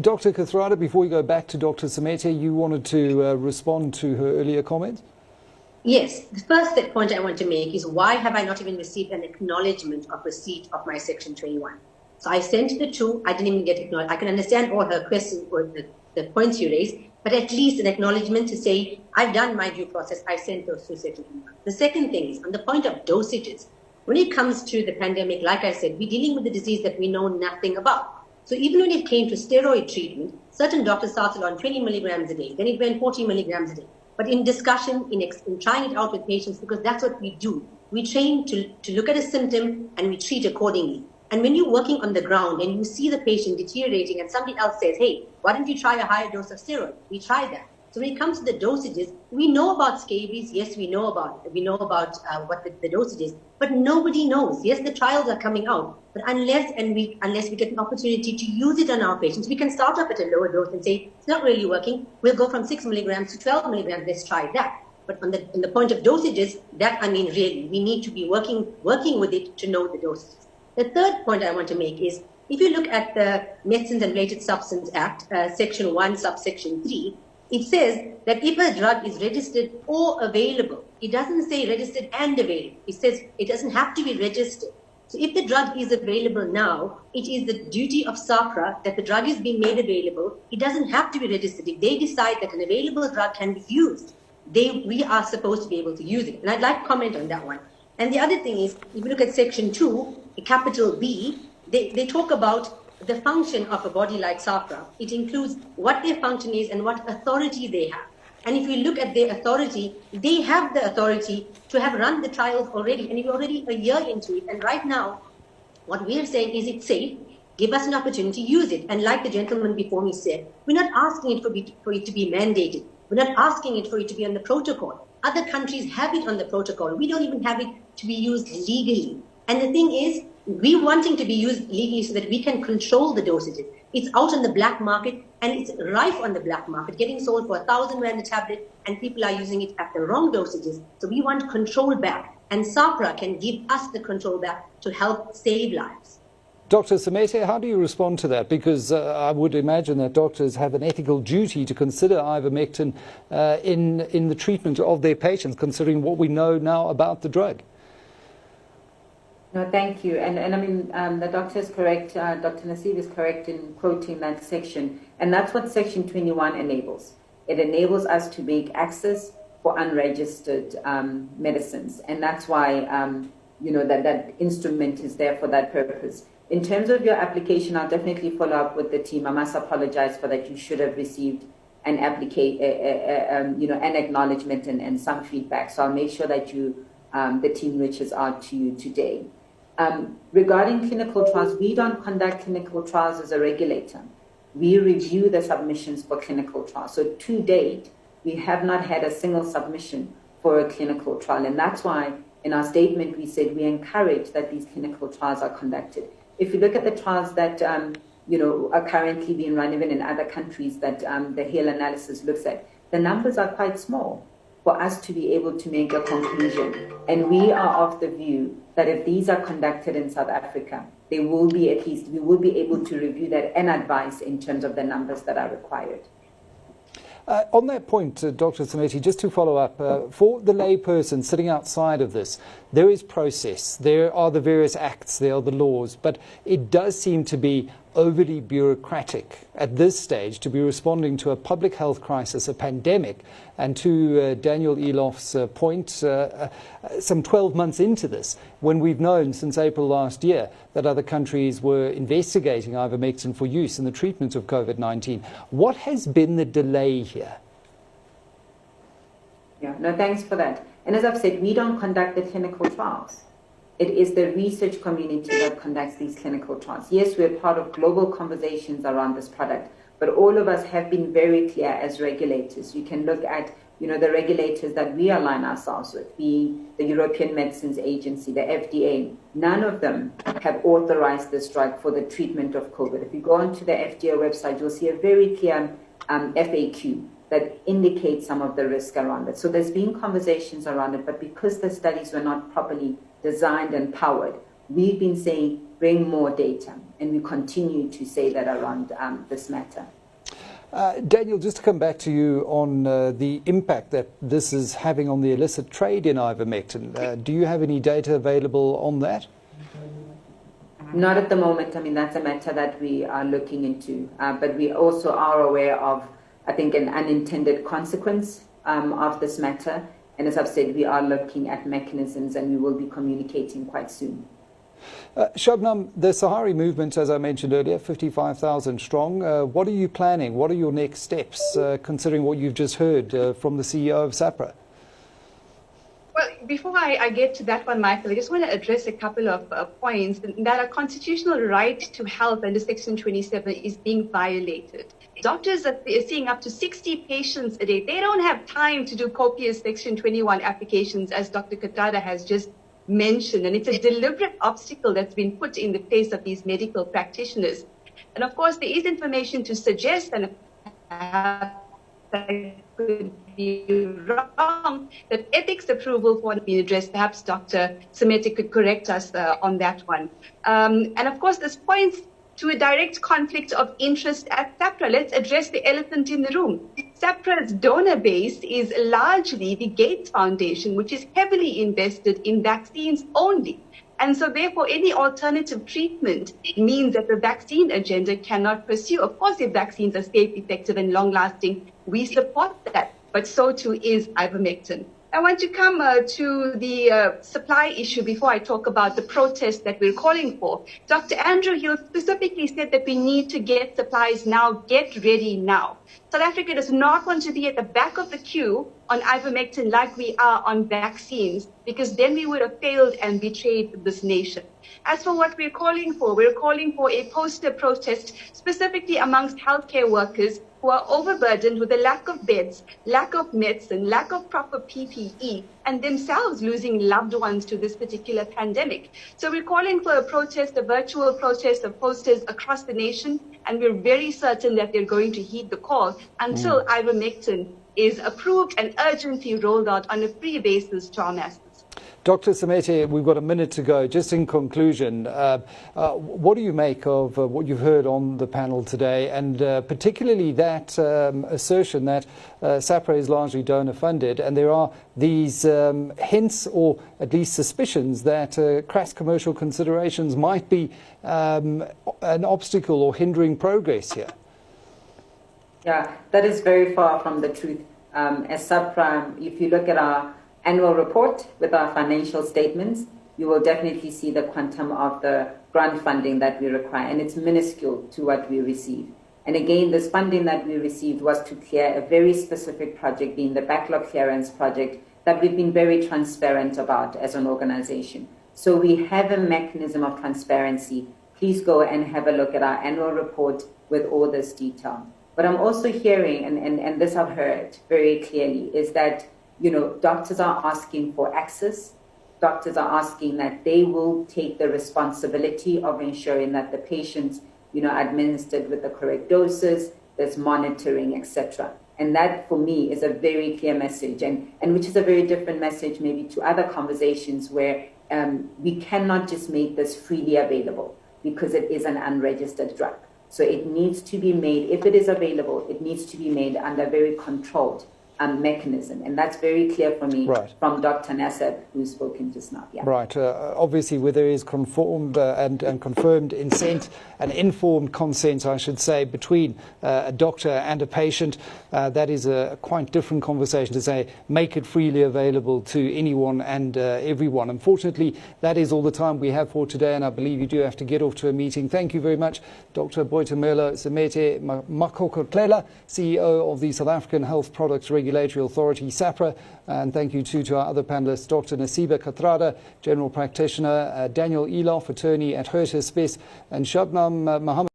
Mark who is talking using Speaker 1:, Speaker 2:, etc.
Speaker 1: Dr. Kathrada, before we go back to Dr. Semete, you wanted to respond to her earlier comment?
Speaker 2: Yes. The first point I want to make is, why have I not even received an acknowledgement of receipt of my Section 21? So I sent the two. I didn't even get acknowledged. I can understand all her questions or the points you raised, but at least an acknowledgement to say, I've done my due process. I sent those to Section 21. The second thing is, on the point of dosages, when it comes to the pandemic, like I said, we're dealing with a disease that we know nothing about. So even when it came to steroid treatment, certain doctors started on 20 milligrams a day, then it went 40 milligrams a day. But in discussion, in trying it out with patients, because that's what we do, we train to look at a symptom and we treat accordingly. And when you're working on the ground and you see the patient deteriorating and somebody else says, hey, why don't you try a higher dose of steroid? We try that. So when it comes to the dosages, we know about scabies. Yes, we know about what the dosage is, but nobody knows. Yes, the trials are coming out, but unless we get an opportunity to use it on our patients, we can start off at a lower dose and say, it's not really working. We'll go from 6 milligrams to 12 milligrams. Let's try that. But on the point of dosages, really, we need to be working with it to know the dosages. The third point I want to make is, if you look at the Medicines and Related Substances Act, Section 1, subsection 3, it says that if a drug is registered or available, it doesn't say registered and available. It says it doesn't have to be registered. So if the drug is available now, it is the duty of SAHPRA that the drug is being made available. It doesn't have to be registered. If they decide that an available drug can be used, we are supposed to be able to use it. And I'd like to comment on that one. And the other thing is, if you look at Section 2, capital B, they talk about the function of a body like SAHPRA. It includes what their function is and what authority they have. And if you look at their authority, they have the authority to have run the trials already, and we're already a year into it. And right now, what we're saying is it's safe. Give us an opportunity to use it. And like the gentleman before me said, we're not asking it for it to be mandated. We're not asking it for it to be on the protocol. Other countries have it on the protocol. We don't even have it to be used legally. And the thing is, we wanting to be used legally so that we can control the dosages. It's out on the black market, and it's rife on the black market, getting sold for 1,000 rand a tablet, and people are using it at the wrong dosages. So we want control back, and SAHPRA can give us the control back to help save lives.
Speaker 1: Dr. Semete, how do you respond to that? Because I would imagine that doctors have an ethical duty to consider ivermectin in the treatment of their patients, considering what we know now about the drug.
Speaker 3: No, thank you. And I mean, the doctor is correct, Dr. Naseeba is correct in quoting that section. And that's what Section 21 enables. It enables us to make access for unregistered medicines. And that's why, that instrument is there for that purpose. In terms of your application, I'll definitely follow up with the team. I must apologize for that. You should have received an acknowledgement and some feedback. So I'll make sure that the team reaches out to you today. Regarding clinical trials, we don't conduct clinical trials as a regulator. We review the submissions for clinical trials. So to date, we have not had a single submission for a clinical trial. And that's why in our statement, we said we encourage that these clinical trials are conducted. If you look at the trials that are currently being run even in other countries that the HALE analysis looks at, the numbers are quite small for us to be able to make a conclusion. And we are of the view that if these are conducted in South Africa, we will be able to review that and advise in terms of the numbers that are required.
Speaker 1: On that point, Dr. Semete, just to follow up, for the layperson sitting outside of this, there is process, there are the various acts, there are the laws, but it does seem to be overly bureaucratic at this stage to be responding to a public health crisis, a pandemic, and to Daniel Elof's point, some 12 months into this, when we've known since April last year that other countries were investigating ivermectin for use in the treatment of COVID-19. What has been the delay here?
Speaker 3: Yeah, no, thanks for that. And as I've said, we don't conduct the clinical trials. It is the research community that conducts these clinical trials. Yes, we're part of global conversations around this product, but all of us have been very clear as regulators. You can look at, the regulators that we align ourselves with, being the European Medicines Agency, the FDA. None of them have authorized this drug for the treatment of COVID. If you go onto the FDA website, you'll see a very clear FAQ that indicates some of the risk around it. So there's been conversations around it, but because the studies were not properly designed and powered, we've been saying bring more data, and we continue to say that around this matter.
Speaker 1: Daniel, just to come back to you on the impact that this is having on the illicit trade in ivermectin. Do you have any data available on that?
Speaker 3: Not at the moment. I mean, that's a matter that we are looking into. But we also are aware of, I think, an unintended consequence of this matter. And as I've said, we are looking at mechanisms, and we will be communicating quite soon.
Speaker 1: Shabnam, the SAHARI movement, as I mentioned earlier, 55,000 strong. What are you planning? What are your next steps, considering what you've just heard from the CEO of SAHPRA?
Speaker 4: Well, before I get to that one, Michael, I just want to address a couple of points. That a constitutional right to health under Section 27 is being violated. Doctors are seeing up to 60 patients a day. They don't have time to do copious Section 21 applications, as Dr. Kathrada has just mentioned. And it's a deliberate obstacle that's been put in the face of these medical practitioners. And of course, there is information to suggest, and that could be wrong, that ethics approval for what being addressed. Perhaps Dr. Semete could correct us on that one. And of course, this points to a direct conflict of interest at SAHPRA. Let's address the elephant in the room. SAHPRA's donor base is largely the Gates Foundation, which is heavily invested in vaccines only. And so therefore, any alternative treatment means that the vaccine agenda cannot pursue. Of course, if vaccines are safe, effective, and long-lasting, we support that. But so too is ivermectin. I want to come to the supply issue before I talk about the protest that we're calling for. Dr. Andrew Hill specifically said that we need to get supplies now, get ready now. South Africa does not want to be at the back of the queue on ivermectin like we are on vaccines, because then we would have failed and betrayed this nation. As for what we're calling for a poster protest specifically amongst healthcare workers who are overburdened with a lack of beds, lack of medicine, lack of proper PPE, and themselves losing loved ones to this particular pandemic. So we're calling for a protest, a virtual protest of posters across the nation, and we're very certain that they're going to heed the call until ivermectin is approved and urgently rolled out on a free basis to our masses.
Speaker 1: Dr. Semete, we've got a minute to go. Just in conclusion, what do you make of what you've heard on the panel today, and particularly that assertion that SAHPRA is largely donor funded, and there are these hints or at least suspicions that crass commercial considerations might be an obstacle or hindering progress here?
Speaker 3: Yeah, that is very far from the truth. As SAHPRA, if you look at our annual report with our financial statements, you will definitely see the quantum of the grant funding that we require, and it's minuscule to what we receive. And again, this funding that we received was to clear a very specific project, being the backlog clearance project, that we've been very transparent about as an organization. So we have a mechanism of transparency. Please go and have a look at our annual report with all this detail. But I'm also hearing, and this I've heard very clearly, is that doctors are asking for access. Doctors are asking that they will take the responsibility of ensuring that the patients, are administered with the correct doses, there's monitoring, etc. And that, for me, is a very clear message, and which is a very different message maybe to other conversations where we cannot just make this freely available because it is an unregistered drug. So it needs to be made, if it is available, it needs to be made under a very controlled mechanism. And that's very clear for me from Dr. Naseeb, who's spoken just now. Yeah.
Speaker 1: Right. Obviously, where there is conformed and confirmed consent and informed consent, I should say, between a doctor and a patient, that is a quite different conversation to say, make it freely available to anyone and everyone. Unfortunately, that is all the time we have for today, and I believe you do have to get off to a meeting. Thank you very much, Dr. Boitumelo Semete-Makokotlela, CEO of the South African Health Products Regulatory Authority, SAHPRA, and thank you too to our other panelists, Dr. Naseeba Kathrada, General Practitioner, Daniel Eloff, Attorney at Hurter Spes, and Shabnam Mohamed.